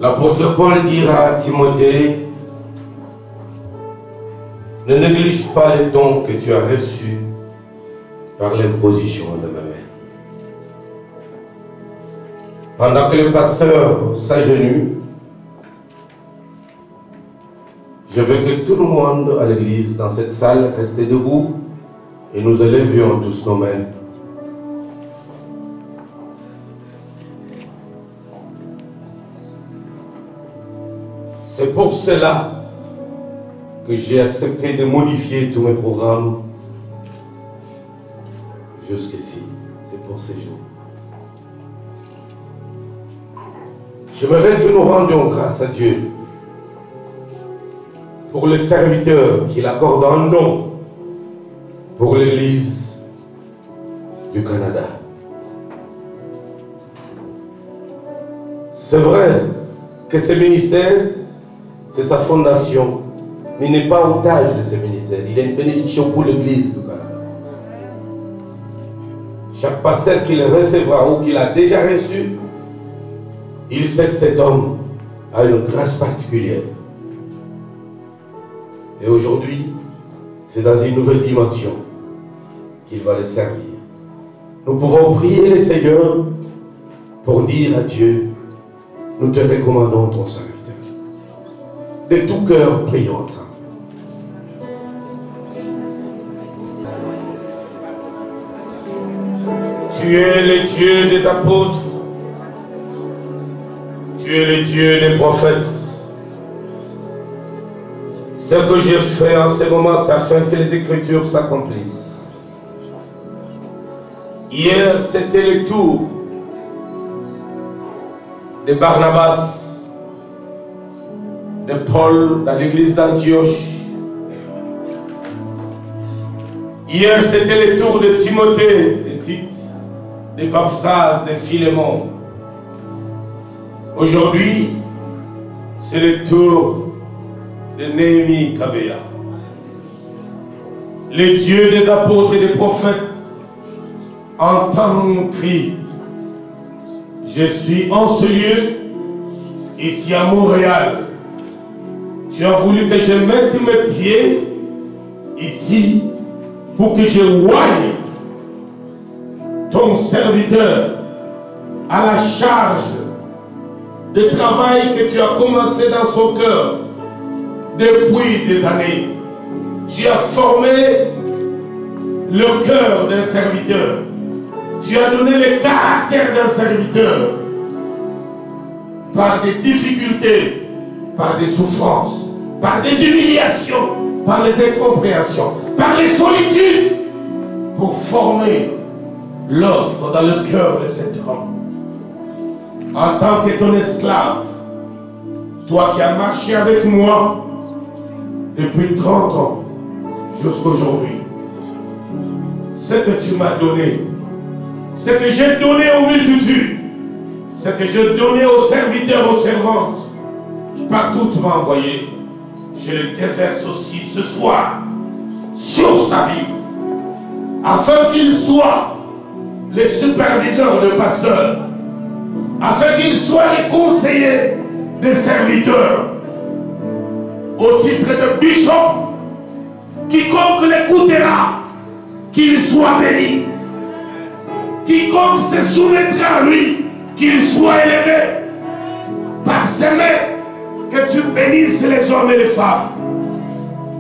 L'apôtre Paul dira à Timothée, ne néglige pas les dons que tu as reçus par l'imposition de ma main. Pendant que le pasteur s'agenouille, je veux que tout le monde à l'église, dans cette salle, reste debout et nous élevions tous nos mains. C'est pour cela que j'ai accepté de modifier tous mes programmes jusqu'ici. C'est pour ces jours. J'aimerais que nous rendions grâce à Dieu pour les serviteurs qu'il accorde en don pour l'Église du Canada. C'est vrai que ce ministère, c'est sa fondation, mais il n'est pas otage de ce ministère. Il est une bénédiction pour l'Église du Canada. Chaque pasteur qu'il recevra ou qu'il a déjà reçu, il sait que cet homme a une grâce particulière. Et aujourd'hui, c'est dans une nouvelle dimension qu'il va le servir. Nous pouvons prier le Seigneur pour dire à Dieu, nous te recommandons ton serviteur. De tout cœur, prions ensemble. Tu es le Dieu des apôtres. Tu es le Dieu des prophètes. Ce que je fais en ce moment, c'est afin que les Écritures s'accomplissent. Hier, c'était le tour de Barnabas, de Paul dans l'église d'Antioche. Hier, c'était le tour de Timothée, de Tite, d'Épaphras, de Philémon. Aujourd'hui, c'est le tour de Néhémie Kabea. Le Dieu des apôtres et des prophètes entend mon cri. Je suis en ce lieu, ici à Montréal. Tu as voulu que je mette mes pieds ici pour que je voie ton serviteur à la charge de travail que tu as commencé dans son cœur depuis des années. Tu as formé le cœur d'un serviteur. Tu as donné le caractère d'un serviteur par des difficultés, par des souffrances, par des humiliations, par les incompréhensions, par les solitudes, pour former l'œuvre dans le cœur de cet homme. En tant que ton esclave, toi qui as marché avec moi depuis 30 ans jusqu'à aujourd'hui, ce que tu m'as donné, ce que j'ai donné aux multitudes, ce que j'ai donné aux serviteurs, aux servantes, partout tu m'as envoyé, je le déverse aussi ce soir sur sa vie, afin qu'il soit le superviseur, le pasteur, afin qu'il soit le conseiller des serviteurs, au titre de bishop. Quiconque l'écoutera, qu'il soit béni. Quiconque se soumettra à lui, qu'il soit élevé. Par ces mains, que tu bénisses les hommes et les femmes,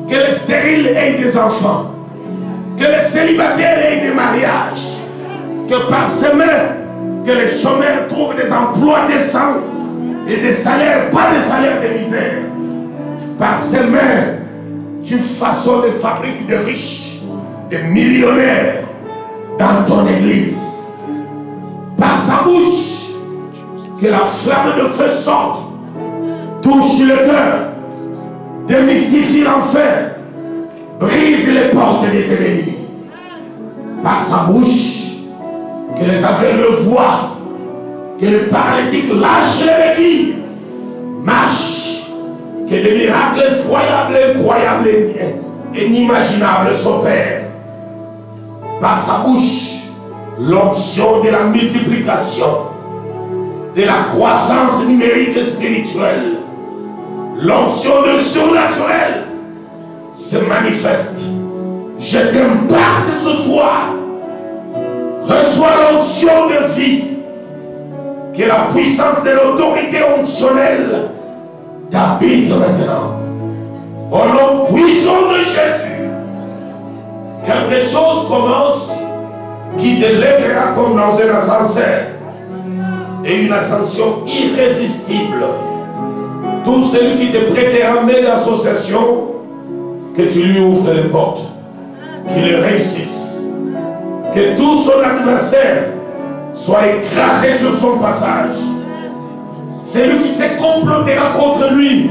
que les stériles aient des enfants, que les célibataires aient des mariages, que par ces mains, que les chômeurs trouvent des emplois décents et des salaires, pas des salaires de misère. Par ces mains, tu façonnes des fabriques de riches, de millionnaires dans ton église. Par sa bouche, que la flamme de feu sorte, touche le cœur, démystifie l'enfer, brise les portes des ennemis. Par sa bouche, que les aveugles voient, que les paralytiques lâchent les béquilles, marchent, que des miracles effroyables, incroyables et inimaginables s'opèrent. Par sa bouche, l'onction de la multiplication, de la croissance numérique et spirituelle, l'onction de surnaturel se manifeste. Je t'imparte ce soir. Reçois l'onction de vie. Que la puissance de l'autorité onctionnelle t'habite maintenant. Au nom puissant de Jésus, quelque chose commence qui te lèvera comme dans un ascenseur et une ascension irrésistible. Tout celui qui te prêtera main d'association, que tu lui ouvres les portes, qu'il réussisse, que tout son adversaire soit écrasé sur son passage. Celui qui se complotera contre lui,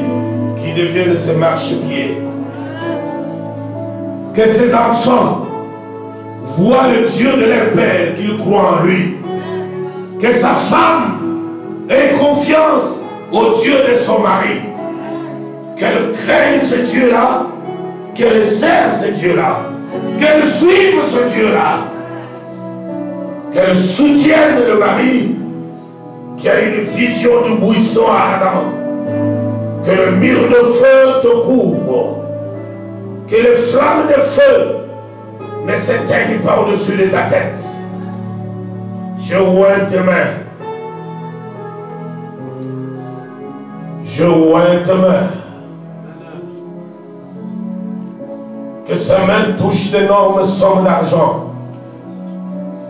qui devienne ses marchepieds. Que ses enfants voient le Dieu de leur père, qu'ils croient en lui. Que sa femme ait confiance au Dieu de son mari. Qu'elle craigne ce Dieu-là, qu'elle serve ce Dieu-là, qu'elle suive ce Dieu-là, qu'elle soutienne le mari qui a une vision du buisson ardent, que le mur de feu te couvre, que les flammes de feu ne s'éteignent pas au-dessus de ta tête. Je vois tes mains. Je vois tes mains. Que sa main touche d'énormes sommes d'argent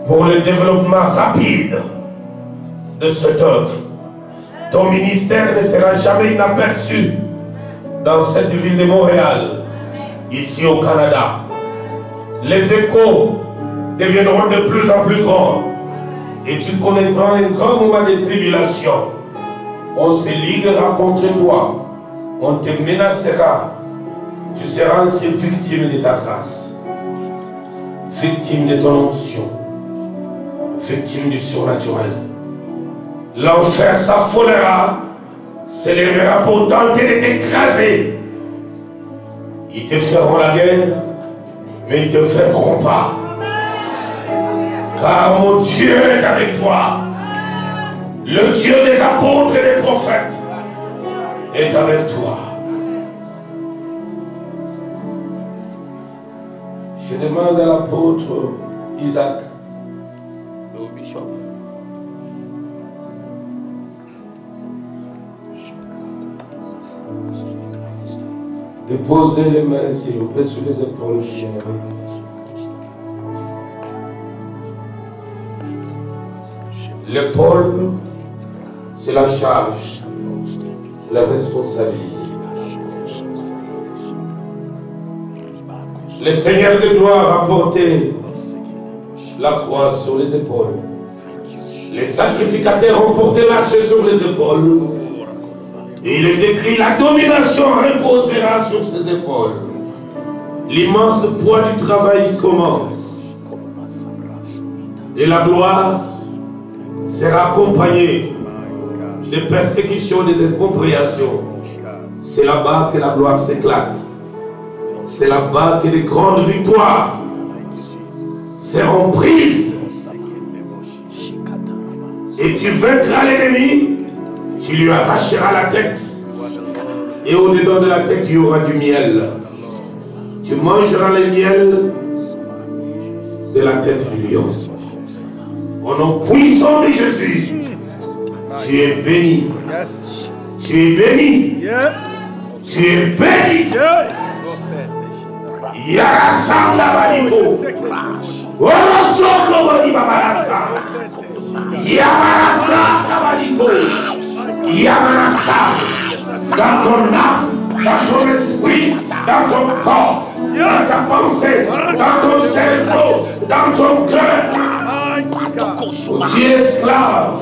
pour le développement rapide de cette œuvre. Ton ministère ne sera jamais inaperçu dans cette ville de Montréal, ici au Canada. Les échos deviendront de plus en plus grands et tu connaîtras un grand moment de tribulation. On se liguera contre toi, on te menacera. Tu seras ainsi victime de ta grâce, victime de ton onction, victime du surnaturel. L'enfer s'affolera, s'élèvera pour tenter de t'écraser. Ils te feront la guerre, mais ils ne te vaincront pas. Car mon Dieu est avec toi. Le Dieu des apôtres et des prophètes est avec toi. Je demande à l'apôtre Isaac, au bishop, de poser les mains, s'il vous plaît, sur les épaules. L'épaule, c'est la charge, la responsabilité. Le Seigneur de gloire a porté la croix sur les épaules. Les sacrificateurs ont porté l'arche sur les épaules. Et il est écrit, la domination reposera sur ses épaules. L'immense poids du travail commence. Et la gloire sera accompagnée de persécutions, des incompréhensions. C'est là-bas que la gloire s'éclate. C'est là-bas que les grandes victoires seront prises. Et tu vaincras l'ennemi, tu lui arracheras la tête. Et au-dedans de la tête, il y aura du miel. Tu mangeras le miel de la tête du lion. Au nom puissant de Jésus, tu es béni. Tu es béni. Tu es béni. Yarasanda Baniko. Orosoko Bani Babarasa. Yamarasa Baniko. Yamarasa. Dans ton âme, dans ton esprit, dans ton corps, dans ta pensée, dans ton cerveau, dans ton cœur. Tu es esclave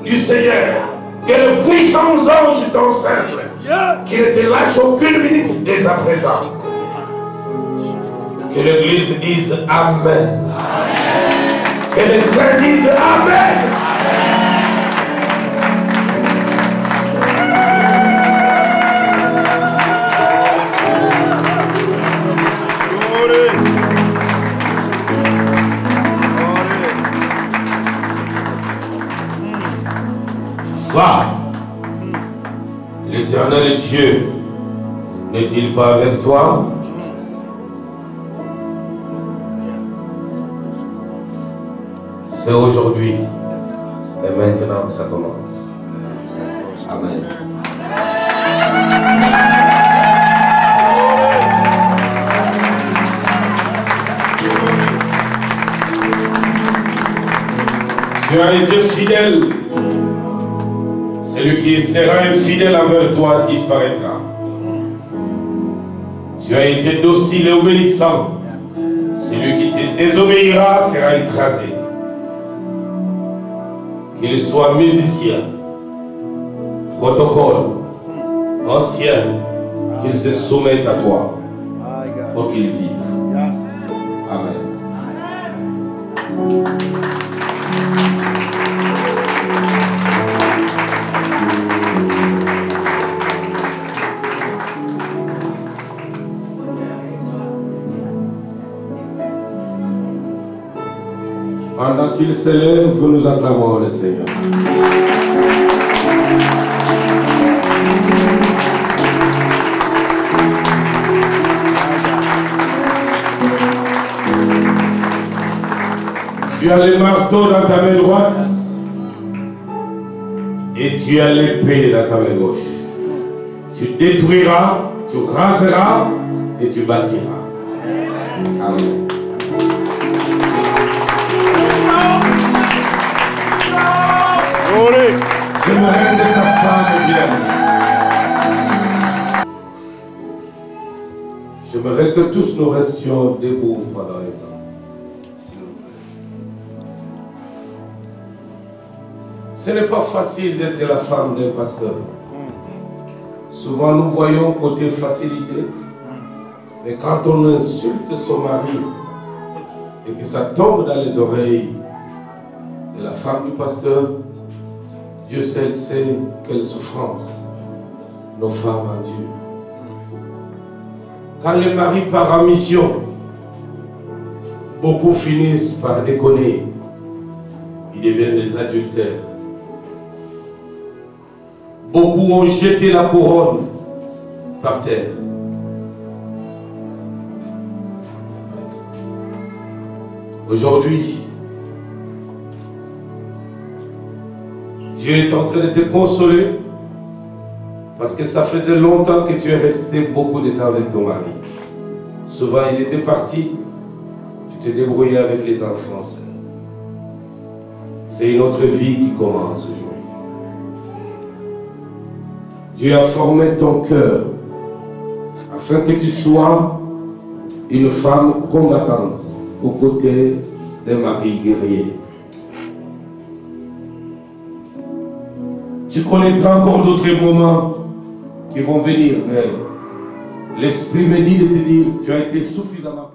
du Seigneur. Que le puissant ange t'enseigne. Qu'il ne te lâche aucune minute dès à présent. Que l'Église dise Amen. Amen. Que les saints disent Amen. Va. L'Éternel Dieu n'est-il pas avec toi? C'est aujourd'hui et maintenant que ça commence. Amen. Tu as été fidèle. Celui qui sera infidèle envers toi disparaîtra. Tu as été docile et obéissant. Celui qui te désobéira sera écrasé. Qu'il soit musicien, protocole, ancien, qu'il se soumette à toi pour qu'il vive. Amen. Pendant qu'il s'élève, nous acclamons le Seigneur. Tu as le marteau dans ta main droite et tu as l'épée dans ta main gauche. Tu détruiras, tu raseras et tu bâtiras. Amen. J'aimerais que sa femme vienne. J'aimerais que tous nous restions debout pendant les temps. Ce n'est pas facile d'être la femme d'un pasteur. Souvent nous voyons côté facilité, mais quand on insulte son mari et que ça tombe dans les oreilles de la femme du pasteur, Dieu seul sait quelle souffrance nos femmes endurent. Quand les maris partent en mission, beaucoup finissent par déconner. Ils deviennent des adultères. Beaucoup ont jeté la couronne par terre. Aujourd'hui, Dieu est en train de te consoler parce que ça faisait longtemps que tu es resté beaucoup de temps avec ton mari. Souvent, il était parti, tu te débrouillais avec les enfants. C'est une autre vie qui commence aujourd'hui. Dieu a formé ton cœur afin que tu sois une femme combattante aux côtés d'un mari guerrier. Tu connaîtras encore d'autres moments qui vont venir, mais l'Esprit me dit de te dire, tu as été suffisamment